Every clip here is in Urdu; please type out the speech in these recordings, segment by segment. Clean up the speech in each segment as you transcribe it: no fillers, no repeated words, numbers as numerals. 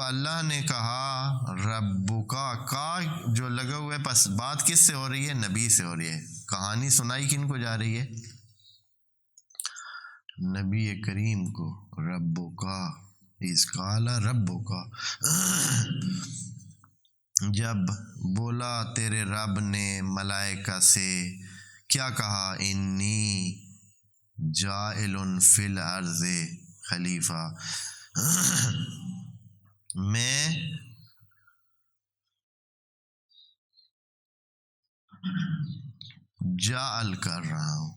اللہ نے کہا ربکا کا جو لگا ہوا ہے، پس بات کس سے ہو رہی ہے؟ نبی سے ہو رہی ہے۔ کہانی سنائی کن کو جا رہی ہے؟ نبی کریم کو۔ ربکا اذ قال ربکا، جب بولا تیرے رب نے ملائکہ سے، کیا کہا؟ انی جاعل فی الارض خلیفہ، میں جعل کر رہا ہوں۔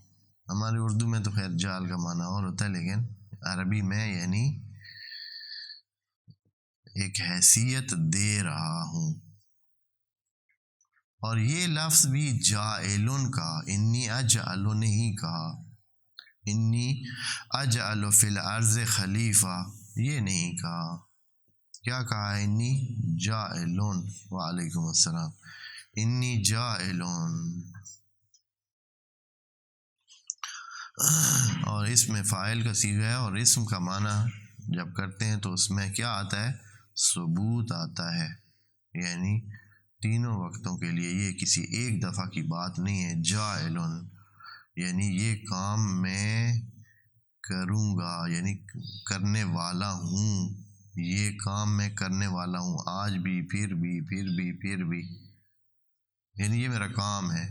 ہماری اردو میں تو خیر جعل کا معنی اور ہوتا ہے، لیکن عربی میں یعنی ایک حیثیت دے رہا ہوں۔ اور یہ لفظ بھی جاعلن کا، انی اجعل نہیں کہا، انی اجعل فی الارض خلیفہ یہ نہیں کہا، کیا کہا؟ انی جاعلن، وعلیکم السلام، انی جاعلن۔ اور اس میں فاعل کا صیغہ ہے، اور اسم کا معنی جب کرتے ہیں تو اس میں کیا آتا ہے؟ ثبوت آتا ہے، یعنی تینوں وقتوں کے لیے، یہ کسی ایک دفعہ کی بات نہیں ہے۔ جاعلن یعنی یہ کام میں کروں گا، یعنی کرنے والا ہوں، یہ کام میں کرنے والا ہوں، آج بھی، پھر بھی، پھر بھی، پھر بھی، یعنی یہ میرا کام ہے۔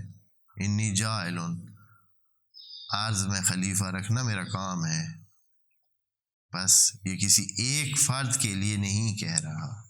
انی جاعلن، عرض میں خلیفہ رکھنا میرا کام ہے، بس یہ کسی ایک فرد کے لیے نہیں کہہ رہا۔